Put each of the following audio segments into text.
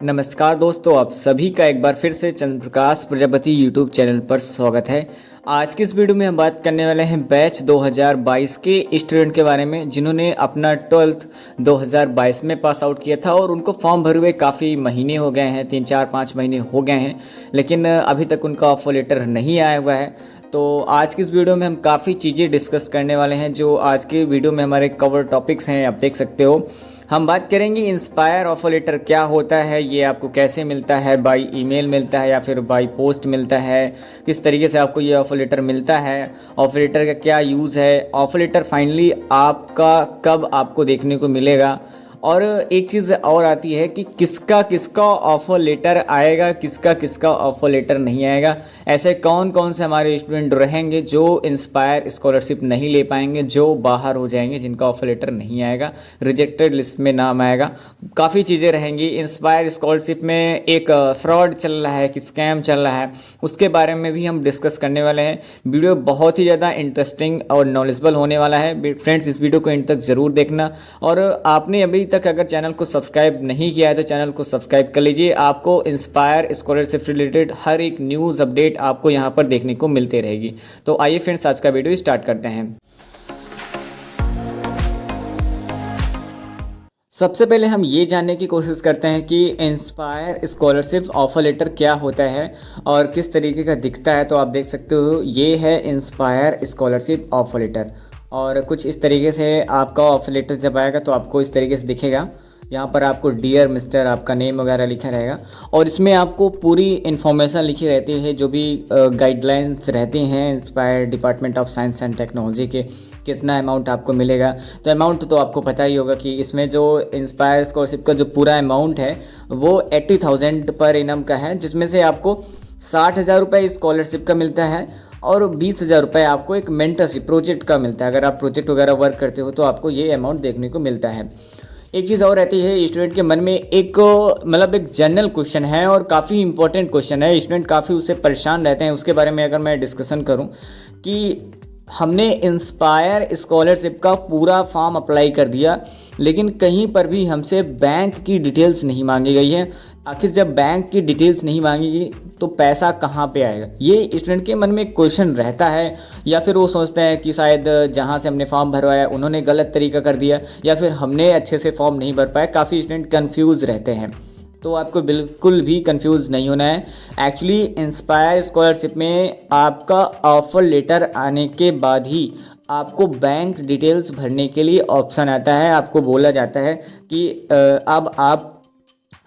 नमस्कार दोस्तों, आप सभी का एक बार फिर से चंद्र प्रकाश प्रजापति यूट्यूब चैनल पर स्वागत है। आज की इस वीडियो में हम बात करने वाले हैं बैच 2022 के स्टूडेंट के बारे में जिन्होंने अपना 12th 2022 में पास आउट किया था और उनको फॉर्म भरे हुए काफ़ी महीने हो गए हैं, 3-4-5 महीने हो गए हैं, लेकिन अभी तक उनका ऑफर लेटर नहीं आया हुआ है। तो आज की इस वीडियो में हम काफ़ी चीज़ें डिस्कस करने वाले हैं जो आज के वीडियो में हमारे कवर टॉपिक्स हैं, आप देख सकते हो। हम बात करेंगे इंस्पायर ऑफर लेटर क्या होता है, ये आपको कैसे मिलता है, बाय ईमेल मिलता है या फिर बाय पोस्ट मिलता है, किस तरीके से आपको ये ऑफर लेटर मिलता है, ऑफर लेटर का क्या यूज़ है, ऑफर लेटर फाइनली आपका कब आपको देखने को मिलेगा, और एक चीज़ और आती है कि किसका किसका ऑफ़र लेटर आएगा, किसका किसका ऑफ़र लेटर नहीं आएगा। ऐसे कौन कौन से हमारे स्टूडेंट रहेंगे जो इंस्पायर स्कॉलरशिप नहीं ले पाएंगे, जो बाहर हो जाएंगे, जिनका ऑफ़र लेटर नहीं आएगा, रिजेक्टेड लिस्ट में नाम आएगा। काफ़ी चीज़ें रहेंगी। इंस्पायर स्कॉलरशिप में एक फ्रॉड चल रहा है कि स्कैम चल रहा है, उसके बारे में भी हम डिस्कस करने वाले हैं। वीडियो बहुत ही ज़्यादा इंटरेस्टिंग और नॉलेजेबल होने वाला है। फ्रेंड्स, इस वीडियो को एंड तक ज़रूर देखना, और आपने अभी तक अगर चैनल को सब्सक्राइब नहीं किया है तो चैनल को सब्सक्राइब कर लीजिए। आपको इंस्पायर स्कॉलरशिप से रिलेटेड हर एक न्यूज़ अपडेट आपको यहाँ पर देखने को मिलती रहेगी। तो आइए फ्रेंड्स, आज का वीडियो स्टार्ट करते हैं। सबसे पहले हम ये जानने की कोशिश करते हैं कि इंस्पायर स्कॉलरशिप ऑफर लेटर क्या होता है और किस तरीके का दिखता है। तो आप देख सकते हो, ये है इंस्पायर स्कॉलरशिप ऑफर लेटर, और कुछ इस तरीके से आपका ऑफर लेटर जब आएगा तो आपको इस तरीके से दिखेगा। यहाँ पर आपको डियर मिस्टर आपका नेम वगैरह लिखा रहेगा, और इसमें आपको पूरी इन्फॉर्मेशन लिखी रहती है, जो भी गाइडलाइंस रहती हैं inspire department of science and technology के, कितना अमाउंट आपको मिलेगा। तो अमाउंट तो आपको पता ही होगा कि इसमें जो इंस्पायर स्कॉलरशिप का जो पूरा अमाउंट है वो 80,000 पर इनम का है, जिसमें से आपको 60,000 रुपये स्कॉलरशिप का मिलता है और 20,000 रुपये आपको एक मेंटरशिप प्रोजेक्ट का मिलता है। अगर आप प्रोजेक्ट वगैरह वर्क करते हो तो आपको ये अमाउंट देखने को मिलता है। एक चीज़ और रहती है, स्टूडेंट के मन में एक एक जनरल क्वेश्चन है और काफ़ी इंपॉर्टेंट क्वेश्चन है, स्टूडेंट काफ़ी उससे परेशान रहते हैं। उसके बारे में अगर मैं डिस्कशन करूं कि हमने इंस्पायर स्कॉलरशिप का पूरा फॉर्म अप्लाई कर दिया, लेकिन कहीं पर भी हमसे बैंक की डिटेल्स नहीं मांगी गई है। आखिर जब बैंक की डिटेल्स नहीं मांगेगी तो पैसा कहाँ पे आएगा, ये स्टूडेंट के मन में एक क्वेश्चन रहता है। या फिर वो सोचते हैं कि शायद जहाँ से हमने फॉर्म भरवाया उन्होंने गलत तरीका कर दिया, या फिर हमने अच्छे से फॉर्म नहीं भर पाए। काफ़ी स्टूडेंट कन्फ्यूज़ रहते हैं, तो आपको बिल्कुल भी कंफ्यूज नहीं होना है। एक्चुअली इंस्पायर स्कॉलरशिप में आपका ऑफर लेटर आने के बाद ही आपको बैंक डिटेल्स भरने के लिए ऑप्शन आता है। आपको बोला जाता है कि अब आप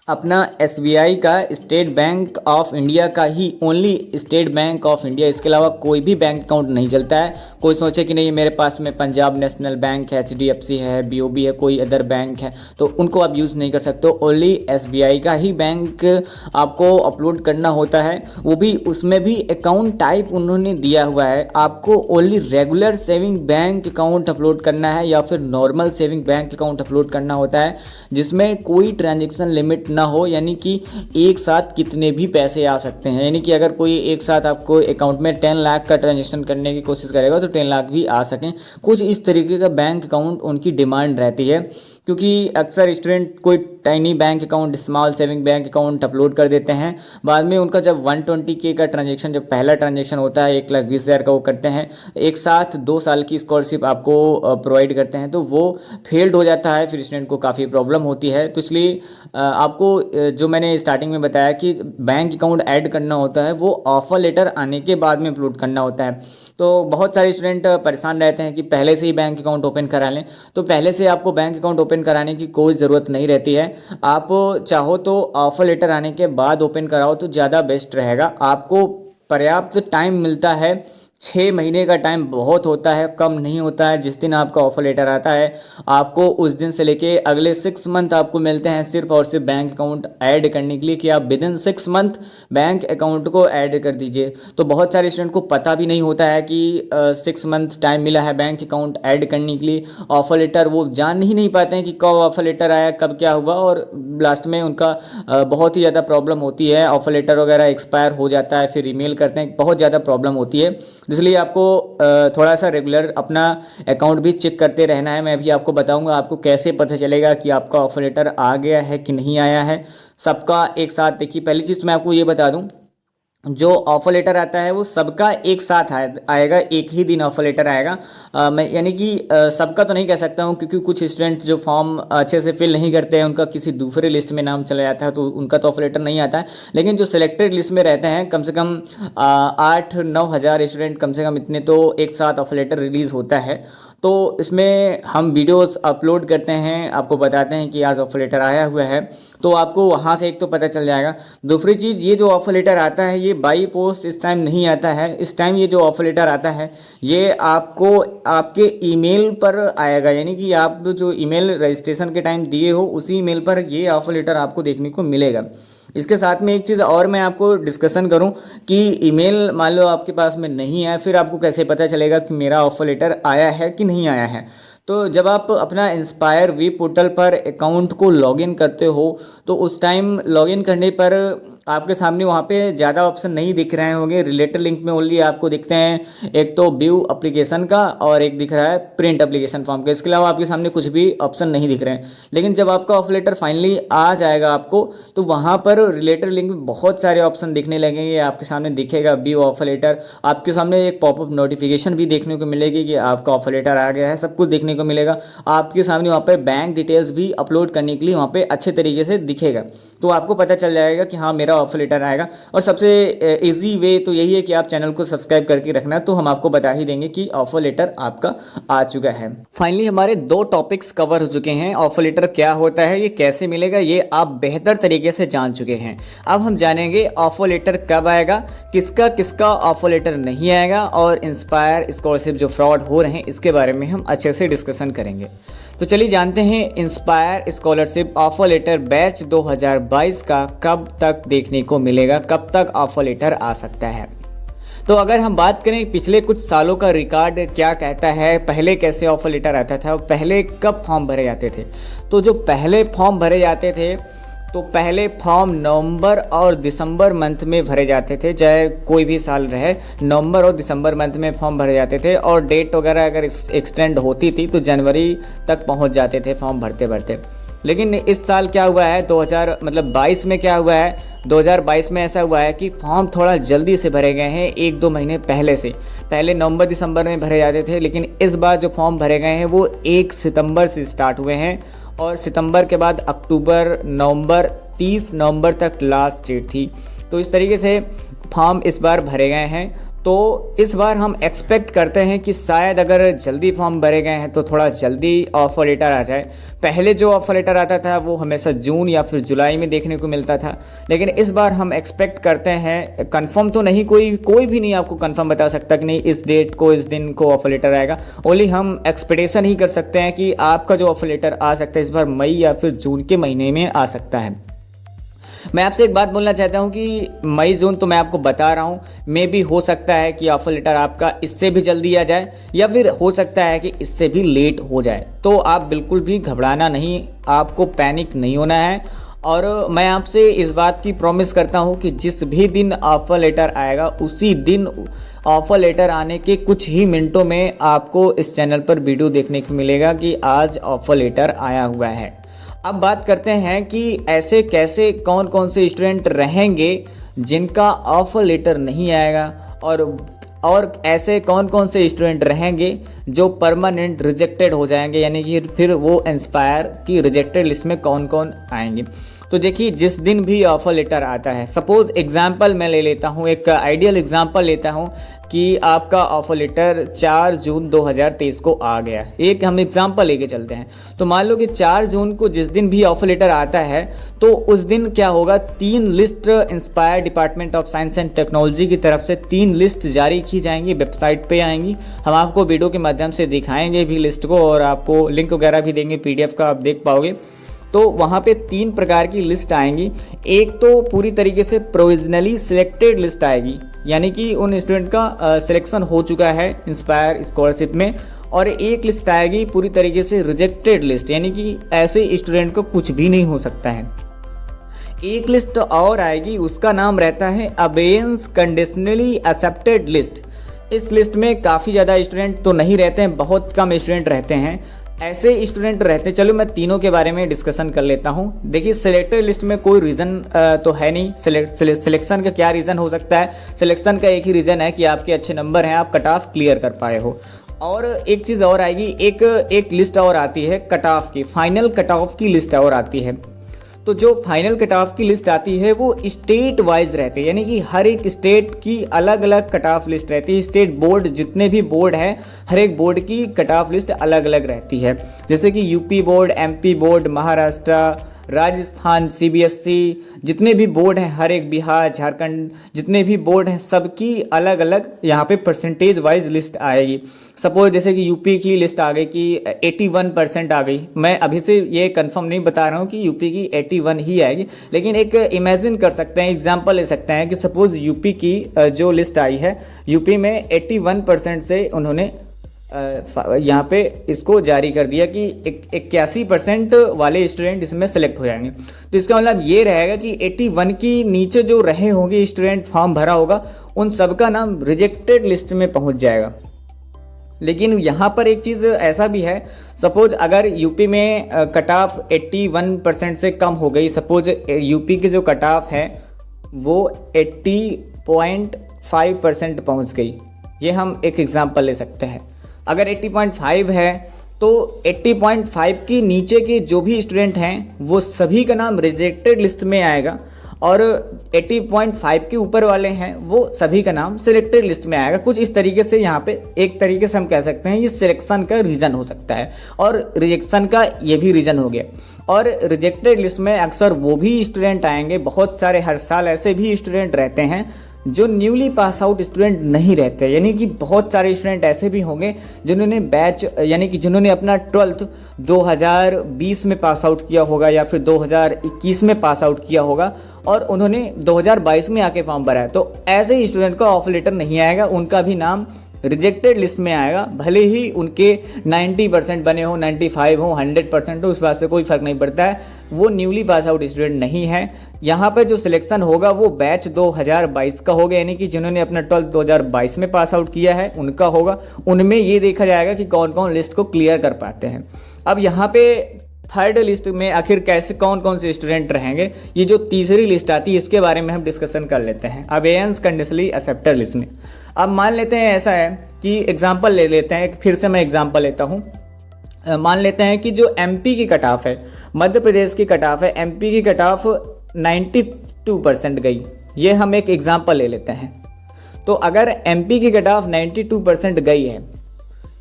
अपना SBI का, स्टेट बैंक ऑफ इंडिया का ही, only State Bank of India, इसके अलावा कोई भी बैंक अकाउंट नहीं चलता है। कोई सोचे कि नहीं मेरे पास में पंजाब नेशनल बैंक है, HDFC है, BOB है, कोई अदर बैंक है, तो उनको आप यूज़ नहीं कर सकते। ओनली SBI का ही बैंक आपको अपलोड करना होता है, वो भी उसमें भी अकाउंट टाइप उन्होंने दिया हुआ है। आपको only regular saving bank account upload करना है या फिर normal saving bank account upload करना होता है, जिसमें कोई ट्रांजेक्शन लिमिट ना हो, यानी कि एक साथ कितने भी पैसे आ सकते हैं। यानी कि अगर कोई एक साथ आपको अकाउंट में 10 लाख का ट्रांजेक्शन करने की कोशिश करेगा तो 10 लाख भी आ सकें। कुछ इस तरीके का बैंक अकाउंट उनकी डिमांड रहती है, क्योंकि अक्सर स्टूडेंट कोई tiny bank account, small saving bank account upload कर देते हैं। बाद में उनका जब 120K का ट्रांजेक्शन, जब पहला ट्रांजेक्शन होता है 1,20,000 का वो करते हैं, एक साथ 2 साल की स्कॉलरशिप आपको प्रोवाइड करते हैं, तो वो फेल्ड हो जाता है, फिर स्टूडेंट को काफ़ी प्रॉब्लम होती है। तो इसलिए आपको जो मैंने स्टार्टिंग में बताया कि बैंक अकाउंट ऐड करना होता है, वो ऑफर लेटर आने के बाद में अपलोड करना होता है। तो बहुत सारे स्टूडेंट परेशान रहते हैं कि पहले से ही बैंक अकाउंट ओपन करा लें। तो पहले से आपको बैंक अकाउंट ओपन कराने की कोई ज़रूरत नहीं रहती है। आप चाहो तो ऑफर लेटर आने के बाद ओपन कराओ तो ज़्यादा बेस्ट रहेगा। आपको पर्याप्त टाइम मिलता है, 6 महीने का टाइम बहुत होता है, कम नहीं होता है। जिस दिन आपका ऑफर लेटर आता है आपको उस दिन से लेके अगले 6 मंथ आपको मिलते हैं सिर्फ और सिर्फ बैंक अकाउंट ऐड करने के लिए, कि आप विदिन 6 मंथ बैंक अकाउंट को ऐड कर दीजिए। तो बहुत सारे स्टूडेंट को पता भी नहीं होता है कि 6 मंथ टाइम मिला है बैंक अकाउंट ऐड करने के लिए। ऑफर लेटर वो जान ही नहीं पाते हैं कि कब ऑफर लेटर आया, कब क्या हुआ, और लास्ट में उनका बहुत ही ज़्यादा प्रॉब्लम होती है। ऑफर लेटर वगैरह एक्सपायर हो जाता है, फिर ईमेल करते हैं, बहुत ज़्यादा प्रॉब्लम होती है। इसलिए आपको थोड़ा सा रेगुलर अपना अकाउंट भी चेक करते रहना है। मैं भी आपको बताऊंगा आपको कैसे पता चलेगा कि आपका ऑफर लेटर आ गया है कि नहीं आया है। सबका एक साथ देखिए, पहली चीज़ तो मैं आपको ये बता दूं, जो ऑफर लेटर आता है वो सबका एक साथ आएगा, एक ही दिन ऑफर लेटर आएगा। मैं यानी कि सबका तो नहीं कह सकता हूँ, क्योंकि कुछ स्टूडेंट जो फॉर्म अच्छे से फिल नहीं करते हैं उनका किसी दूसरे लिस्ट में नाम चला जाता है, तो उनका तो ऑफर लेटर नहीं आता है। लेकिन जो सिलेक्टेड लिस्ट में रहते हैं, कम से कम 8-9 हज़ार स्टूडेंट, कम से कम इतने तो एक साथ ऑफर लेटर रिलीज़ होता है। तो इसमें हम वीडियोस अपलोड करते हैं, आपको बताते हैं कि आज ऑफर लेटर आया हुआ है, तो आपको वहाँ से एक तो पता चल जाएगा। दूसरी चीज़, ये जो ऑफर लेटर आता है ये बाई पोस्ट इस टाइम नहीं आता है। इस टाइम ये जो ऑफर लेटर आता है ये आपको आपके ईमेल पर आएगा, यानी कि आप जो ईमेल रजिस्ट्रेशन के टाइम दिए हो उसी ईमेल पर ये ऑफर लेटर आपको देखने को मिलेगा। इसके साथ में एक चीज़ और मैं आपको डिस्कशन करूं कि ईमेल मान लो आपके पास में नहीं है, फिर आपको कैसे पता चलेगा कि मेरा ऑफर लेटर आया है कि नहीं आया है। तो जब आप अपना इंस्पायर वी पोर्टल पर अकाउंट को लॉगिन करते हो तो उस टाइम लॉगिन करने पर आपके सामने वहाँ पे ज़्यादा ऑप्शन नहीं दिख रहे होंगे। रिलेटेड लिंक में ओनली आपको दिखते हैं एक तो व्यू एप्लीकेशन का और एक दिख रहा है प्रिंट एप्लीकेशन फॉर्म का। इसके अलावा आपके सामने कुछ भी ऑप्शन नहीं दिख रहे हैं। लेकिन जब आपका ऑफर लेटर फाइनली आ जाएगा आपको, तो वहाँ पर रिलेटेड लिंक में बहुत सारे ऑप्शन दिखने लगेंगे। आपके सामने दिखेगा व्यू ऑफर लेटर, आपके सामने एक पॉपअप नोटिफिकेशन भी देखने को मिलेगी कि आपका ऑफर लेटर आ गया है, सब कुछ देखने को मिलेगा। आपके सामने वहाँ पर बैंक डिटेल्स भी अपलोड करने के लिए वहाँ पर अच्छे तरीके से दिखेगा, तो आपको पता चल जाएगा कि हाँ मेरा ऑफर लेटर आएगा। और सबसे इजी वे तो यही है कि आप चैनल को सब्सक्राइब करके रखना, तो हम आपको बता ही देंगे कि ऑफर लेटर आपका आ चुका है। फाइनली हमारे 2 टॉपिक्स कवर हो चुके हैं। ऑफर लेटर क्या होता है, ये कैसे मिलेगा, ये आप बेहतर तरीके से जान चुके हैं। अब हम जानेंगे ऑफर लेटर कब आएगा, किसका किसका ऑफर लेटर नहीं आएगा, और इंस्पायर स्कॉलरशिप जो फ्रॉड हो रहे हैं इसके बारे में हम अच्छे से डिस्कशन करेंगे। तो चलिए जानते हैं inspire scholarship offer letter batch 2022 का कब तक देखने को मिलेगा, कब तक ऑफर लेटर आ सकता है। तो अगर हम बात करें पिछले कुछ सालों का रिकॉर्ड क्या कहता है, पहले कैसे ऑफर लेटर आता था, पहले कब फॉर्म भरे जाते थे, तो जो पहले फॉर्म भरे जाते थे तो पहले फॉर्म नवंबर और दिसंबर मंथ में भरे जाते थे, चाहे कोई भी साल रहे, नवंबर और दिसंबर मंथ में फॉर्म भरे जाते थे। और डेट वगैरह अगर एक्सटेंड होती थी तो जनवरी तक पहुंच जाते थे फॉर्म भरते भरते। लेकिन इस साल क्या हुआ है, 2022 में क्या हुआ है, 2022 में ऐसा हुआ है कि फॉर्म थोड़ा जल्दी से भरे गए हैं, 1-2 महीने पहले से। पहले नवंबर दिसंबर में भरे जाते थे, लेकिन इस बार जो फॉर्म भरे गए हैं वो 1 सितंबर से स्टार्ट हुए हैं, और सितंबर के बाद अक्टूबर, नवंबर, 30 नवंबर तक लास्ट डेट थी। तो इस तरीके से फॉर्म इस बार भरे गए हैं। तो इस बार हम एक्सपेक्ट करते हैं कि शायद अगर जल्दी फॉर्म भरे गए हैं तो थोड़ा जल्दी ऑफर लेटर आ जाए। पहले जो ऑफर लेटर आता था वो हमेशा जून या फिर जुलाई में देखने को मिलता था, लेकिन इस बार हम एक्सपेक्ट करते हैं, कंफर्म तो नहीं, कोई भी नहीं आपको कंफर्म बता सकता कि नहीं इस डेट को, इस दिन को ऑफर लेटर आएगा। ओनली हम एक्सपेक्टेशन ही कर सकते हैं कि आपका जो ऑफर लेटर आ सकता है इस बार मई या फिर जून के महीने में आ सकता है। मैं आपसे एक बात बोलना चाहता हूं कि मई जून तो मैं आपको बता रहा हूं, मे भी हो सकता है कि ऑफर लेटर आपका इससे भी जल्दी आ जाए, या फिर हो सकता है कि इससे भी लेट हो जाए। तो आप बिल्कुल भी घबराना नहीं, आपको पैनिक नहीं होना है। और मैं आपसे इस बात की प्रॉमिस करता हूं कि जिस भी दिन ऑफर लेटर आएगा उसी दिन ऑफर लेटर आने के कुछ ही मिनटों में आपको इस चैनल पर वीडियो देखने को मिलेगा कि आज ऑफर लेटर आया हुआ है। अब बात करते हैं कि ऐसे कैसे कौन कौन से स्टूडेंट रहेंगे जिनका ऑफर लेटर नहीं आएगा, और ऐसे कौन कौन से स्टूडेंट रहेंगे जो परमानेंट रिजेक्टेड हो जाएंगे, यानी कि फिर वो इंस्पायर की रिजेक्टेड लिस्ट में कौन कौन आएंगे। तो देखिए, जिस दिन भी ऑफर लेटर आता है, सपोज एग्जांपल मैं ले लेता हूँ, एक आइडियल एग्जांपल लेता हूँ कि आपका ऑफर लेटर 4 जून 2023 को आ गया। एक हम एग्जांपल लेके चलते हैं। तो मान लो कि 4 जून को जिस दिन भी ऑफर लेटर आता है तो उस दिन क्या होगा, 3 list inspire department of science and technology की तरफ से 3 लिस्ट जारी की जाएंगी, वेबसाइट पे आएंगी। हम आपको वीडियो के माध्यम से दिखाएंगे भी लिस्ट को, और आपको लिंक वगैरह भी देंगे, PDF का आप देख पाओगे। तो वहाँ पे 3 प्रकार की लिस्ट आएंगी। एक तो पूरी तरीके से प्रोविजनली सिलेक्टेड लिस्ट आएगी, यानी कि उन स्टूडेंट का सिलेक्शन हो चुका है इंस्पायर स्कॉलरशिप में। और एक लिस्ट आएगी पूरी तरीके से रिजेक्टेड लिस्ट, यानी कि ऐसे स्टूडेंट को कुछ भी नहीं हो सकता है। एक लिस्ट और आएगी, उसका नाम रहता है अबेयंस कंडीशनली एक्सेप्टेड लिस्ट, इस लिस्ट में काफ़ी ज़्यादा स्टूडेंट तो नहीं रहते हैं, बहुत कम स्टूडेंट रहते हैं। ऐसे स्टूडेंट रहते हैं, चलो मैं तीनों के बारे में डिस्कशन कर लेता हूँ। देखिए सिलेक्टेड लिस्ट में कोई रीज़न तो है नहीं। सिलेक्शन का क्या रीज़न हो सकता है? सिलेक्शन का एक ही रीज़न है कि आपके अच्छे नंबर हैं, आप कट ऑफ क्लियर कर पाए हो। और एक चीज़ और आएगी, एक लिस्ट और आती है कट ऑफ की, फाइनल कट ऑफ की लिस्ट और आती है। तो जो फाइनल कट ऑफ की लिस्ट आती है वो स्टेट वाइज रहती है, यानी कि हर एक स्टेट की अलग अलग कट ऑफ लिस्ट रहती है। स्टेट बोर्ड, जितने भी बोर्ड हैं, हर एक बोर्ड की कट ऑफ लिस्ट अलग अलग रहती है। जैसे कि UP board, MP board, Maharashtra, Rajasthan, CBSE, जितने भी बोर्ड हैं, हर एक, बिहार, झारखंड, जितने भी बोर्ड हैं सबकी अलग अलग यहाँ पे परसेंटेज वाइज लिस्ट आएगी। सपोज जैसे कि यूपी की लिस्ट आ गई कि 81% आ गई। मैं अभी से ये कंफर्म नहीं बता रहा हूँ कि यूपी की 81 ही आएगी, लेकिन एक इमेजिन कर सकते हैं, एग्जांपल ले सकते हैं कि सपोज यूपी की जो लिस्ट आई है, यूपी में 81% से उन्होंने यहाँ पे इसको जारी कर दिया कि 81% वाले स्टूडेंट इसमें सेलेक्ट हो जाएंगे। तो इसका मतलब ये रहेगा कि 81 की नीचे जो रहे होंगे स्टूडेंट, फॉर्म भरा होगा, उन सबका नाम रिजेक्टेड लिस्ट में पहुँच जाएगा। लेकिन यहाँ पर एक चीज़ ऐसा भी है, सपोज अगर यूपी में कट ऑफ 81% से कम हो गई, सपोज यूपी की जो कट ऑफ है वो 80.5% पहुँच गई, ये हम एक एग्जांपल ले सकते हैं। अगर 80.5 है तो 80.5 की नीचे के जो भी स्टूडेंट हैं वो सभी का नाम रिजेक्टेड लिस्ट में आएगा, और 80.5 के ऊपर वाले हैं वो सभी का नाम सिलेक्टेड लिस्ट में आएगा। कुछ इस तरीके से यहाँ पे एक तरीके से हम कह सकते हैं ये सिलेक्शन का रीज़न हो सकता है, और रिजेक्शन का ये भी रीज़न हो गया। और रिजेक्टेड लिस्ट में अक्सर वो भी स्टूडेंट आएंगे, बहुत सारे हर साल ऐसे भी स्टूडेंट रहते हैं जो न्यूली पास आउट स्टूडेंट नहीं रहते, यानी कि बहुत सारे स्टूडेंट ऐसे भी होंगे जिन्होंने बैच, यानी कि जिन्होंने अपना 12th 2020 में पास आउट किया होगा या फिर 2021 में पास आउट किया होगा और उन्होंने 2022 में आके फॉर्म भरा है। तो ऐसे ही स्टूडेंट का ऑफर लेटर नहीं आएगा, उनका भी नाम रिजेक्टेड लिस्ट में आएगा, भले ही उनके 90% बने हो, 95 हो, 100% हो, उस बात से कोई फ़र्क नहीं पड़ता है, वो न्यूली पास आउट स्टूडेंट नहीं है। यहाँ पर जो सिलेक्शन होगा वो बैच 2022 का होगा, यानी कि जिन्होंने अपना 12th 2022 में पास आउट किया है उनका होगा। उनमें ये देखा जाएगा कि कौन कौन लिस्ट को क्लियर कर पाते हैं। अब यहाँ पे थर्ड लिस्ट में आखिर कैसे कौन कौन से स्टूडेंट रहेंगे, ये जो तीसरी लिस्ट आती है इसके बारे में हम डिस्कशन कर लेते हैं। अबेयंस कंडीशनली एक्सेप्टेड लिस्ट में अब मान लेते हैं ऐसा है कि एग्जांपल ले लेते हैं, फिर से मैं एग्जांपल लेता हूँ। मान लेते हैं कि जो एमपी की कट ऑफ है, मध्य प्रदेश की कट ऑफ है, एमपी की कट ऑफ 92% गई, ये हम एक एग्जांपल ले लेते हैं। तो अगर एमपी की कट ऑफ 92% गई है,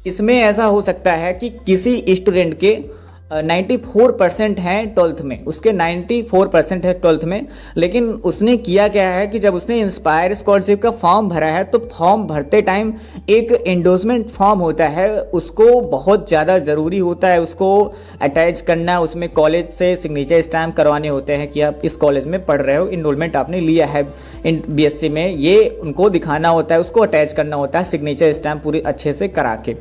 इसमें ऐसा हो सकता है कि किसी स्टूडेंट के 94% हैं 12th में, उसके 94% है 12th में, लेकिन उसने किया क्या है कि जब उसने इंस्पायर स्कॉलरशिप का फॉर्म भरा है तो फॉर्म भरते टाइम एक एंडोर्समेंट फॉर्म होता है, उसको बहुत ज़्यादा ज़रूरी होता है उसको अटैच करना, उसमें कॉलेज से सिग्नेचर स्टैम्प करवाने होते हैं कि आप इस कॉलेज में पढ़ रहे हो, इनरोलमेंट आपने लिया है बीएससी में, ये उनको दिखाना होता है, उसको अटैच करना होता है सिग्नेचर स्टैम्प पूरी अच्छे से करा के।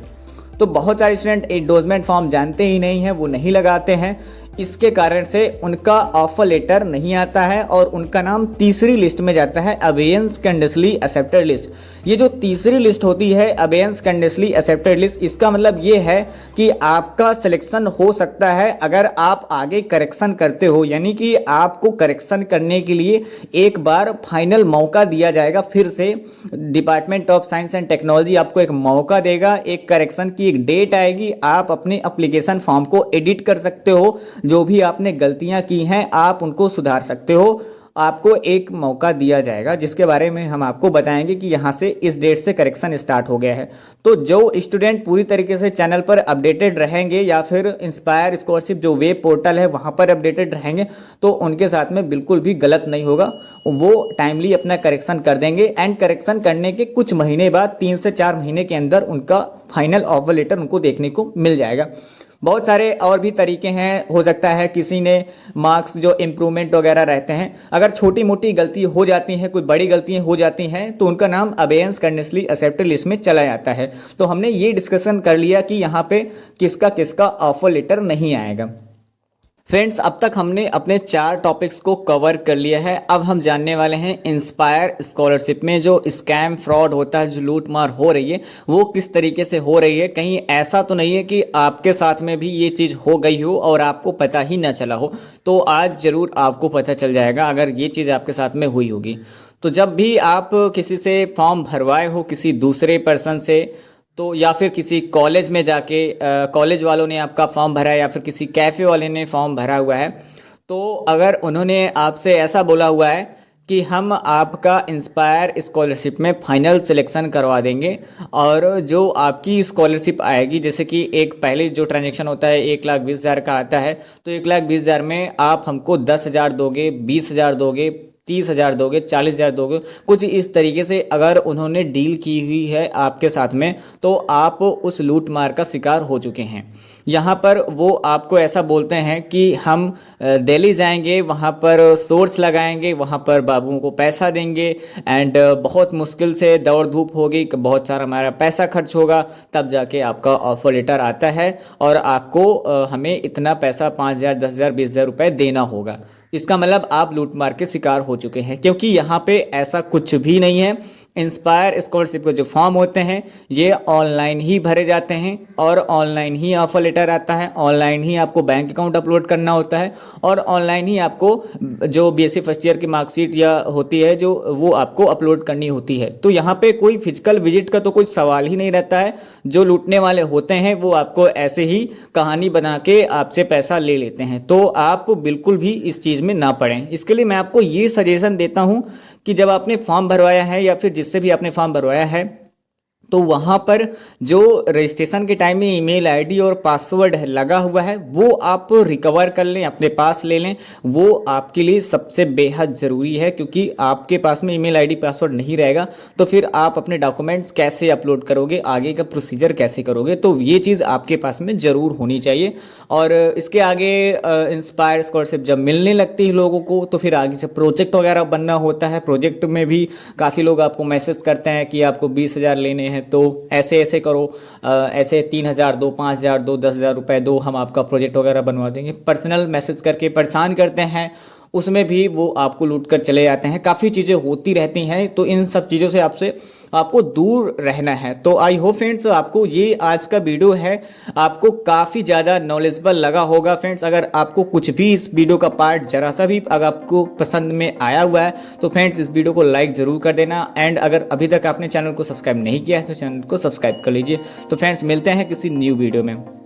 तो बहुत सारे स्टूडेंट एंडोर्समेंट फॉर्म जानते ही नहीं हैं, वो नहीं लगाते हैं, इसके कारण से उनका ऑफर लेटर नहीं आता है और उनका नाम तीसरी लिस्ट में जाता है, अबेयंस कंडीशनली एक्सेप्टेड लिस्ट। ये जो तीसरी लिस्ट होती है अबेयंस कंडीशनली एक्सेप्टेड लिस्ट, इसका मतलब ये है कि आपका सिलेक्शन हो सकता है अगर आप आगे करेक्शन करते हो, यानी कि आपको करेक्शन करने के लिए एक बार फाइनल मौका दिया जाएगा, फिर से department of science and technology आपको एक मौका देगा, एक करेक्शन की एक डेट आएगी, आप अपने एप्लीकेशन फॉर्म को एडिट कर सकते हो, जो भी आपने गलतियां की हैं आप उनको सुधार सकते हो, आपको एक मौका दिया जाएगा जिसके बारे में हम आपको बताएंगे कि यहाँ से इस डेट से करेक्शन स्टार्ट हो गया है। तो जो स्टूडेंट पूरी तरीके से चैनल पर अपडेटेड रहेंगे या फिर इंस्पायर स्कॉलरशिप जो वेब पोर्टल है वहाँ पर अपडेटेड रहेंगे तो उनके साथ में बिल्कुल भी गलत नहीं होगा, वो टाइमली अपना करेक्शन कर देंगे एंड करेक्शन करने के कुछ महीने बाद 3 से 4 महीने के अंदर उनका फाइनल ऑफर लेटर उनको देखने को मिल जाएगा। बहुत सारे और भी तरीके हैं, हो सकता है किसी ने मार्क्स जो इम्प्रूवमेंट वगैरह रहते हैं, अगर छोटी मोटी गलती हो जाती हैं, कोई बड़ी गलतियां हो जाती हैं तो उनका नाम अबेयंस कंडीशनली एक्सेप्टेड लिस्ट में चला जाता है। तो हमने ये डिस्कशन कर लिया कि यहाँ पे किसका किसका ऑफर लेटर नहीं आएगा। फ्रेंड्स, अब तक हमने अपने 4 टॉपिक्स को कवर कर लिया है। अब हम जानने वाले हैं इंस्पायर स्कॉलरशिप में जो स्कैम फ्रॉड होता है, जो लूट मार हो रही है, वो किस तरीके से हो रही है। कहीं ऐसा तो नहीं है कि आपके साथ में भी ये चीज़ हो गई हो और आपको पता ही ना चला हो। तो आज ज़रूर आपको पता चल जाएगा अगर ये चीज़ आपके साथ में हुई होगी। तो जब भी आप किसी से फॉर्म भरवाए हो, किसी दूसरे पर्सन से, तो या फिर किसी कॉलेज में जाके कॉलेज वालों ने आपका फॉर्म भरा है या फिर किसी कैफ़े वाले ने फॉर्म भरा हुआ है, तो अगर उन्होंने आपसे ऐसा बोला हुआ है कि हम आपका इंस्पायर स्कॉलरशिप में फाइनल सिलेक्शन करवा देंगे और जो आपकी स्कॉलरशिप आएगी, जैसे कि एक पहले जो ट्रांजेक्शन होता है 1,20,000 का आता है, तो 1,20,000 में आप हमको 10,000 दोगे, 20,000 दोगे, 30,000 दोगे, 40,000 दोगे, कुछ इस तरीके से अगर उन्होंने डील की हुई है आपके साथ में, तो आप उस लूट मार का शिकार हो चुके हैं। यहाँ पर वो आपको ऐसा बोलते हैं कि हम दिल्ली जाएंगे, वहाँ पर सोर्स लगाएंगे, वहाँ पर बाबुओं को पैसा देंगे एंड बहुत मुश्किल से दौड़ धूप होगी, बहुत सारा हमारा पैसा खर्च होगा, तब जाके आपका ऑफर लेटर आता है और आपको हमें इतना पैसा 5,000, 10,000, 20,000 रुपये देना होगा। इसका मतलब आप लूट मार के शिकार हो चुके हैं, क्योंकि यहाँ पे ऐसा कुछ भी नहीं है। इंस्पायर स्कॉलरशिप के जो फॉर्म होते हैं ये ऑनलाइन ही भरे जाते हैं और ऑनलाइन ही ऑफर लेटर आता है, ऑनलाइन ही आपको बैंक अकाउंट अपलोड करना होता है और ऑनलाइन ही आपको जो बीएससी फर्स्ट ईयर की मार्कशीट या होती है जो वो आपको अपलोड करनी होती है। तो यहाँ पे कोई फिजिकल विजिट का तो कोई सवाल ही नहीं रहता है। जो लूटने वाले होते हैं वो आपको ऐसे ही कहानी बना के आपसे पैसा ले लेते हैं। तो आप बिल्कुल भी इस चीज़ में ना पड़ें। इसके लिए मैं आपको ये सजेशन देता हूँ कि जब आपने फॉर्म भरवाया है या फिर जिससे भी आपने फॉर्म भरवाया है, तो वहाँ पर जो रजिस्ट्रेशन के टाइम में ईमेल आईडी और पासवर्ड लगा हुआ है वो आप रिकवर कर लें, अपने पास ले लें। वो आपके लिए सबसे बेहद ज़रूरी है, क्योंकि आपके पास में ईमेल आईडी पासवर्ड नहीं रहेगा तो फिर आप अपने डॉक्यूमेंट्स कैसे अपलोड करोगे, आगे का प्रोसीजर कैसे करोगे। तो ये चीज़ आपके पास में ज़रूर होनी चाहिए। और इसके आगे इंस्पायर स्कॉलरशिप जब मिलने लगती है लोगों को, तो फिर आगे जब प्रोजेक्ट वगैरह बनना होता है, प्रोजेक्ट में भी काफ़ी लोग आपको मैसेज करते हैं कि आपको 20,000 लेने हैं, तो ऐसे ऐसे करो, ऐसे 3,000 दो, 5,000 दो, 10,000 रुपये दो, हम आपका प्रोजेक्ट वगैरह बनवा देंगे। पर्सनल मैसेज करके परेशान करते हैं, उसमें भी वो आपको लूट कर चले जाते हैं। काफ़ी चीज़ें होती रहती हैं, तो इन सब चीज़ों से आपको दूर रहना है। तो आई होप फ्रेंड्स आपको ये आज का वीडियो है आपको काफ़ी ज़्यादा नॉलेजेबल लगा होगा। फ्रेंड्स, अगर आपको कुछ भी इस वीडियो का पार्ट जरा सा भी अगर आपको पसंद में आया हुआ है तो फ्रेंड्स इस वीडियो को लाइक ज़रूर कर देना। एंड अगर अभी तक आपने चैनल को सब्सक्राइब नहीं किया है तो चैनल को सब्सक्राइब कर लीजिए। तो फ्रेंड्स मिलते हैं किसी न्यू वीडियो में।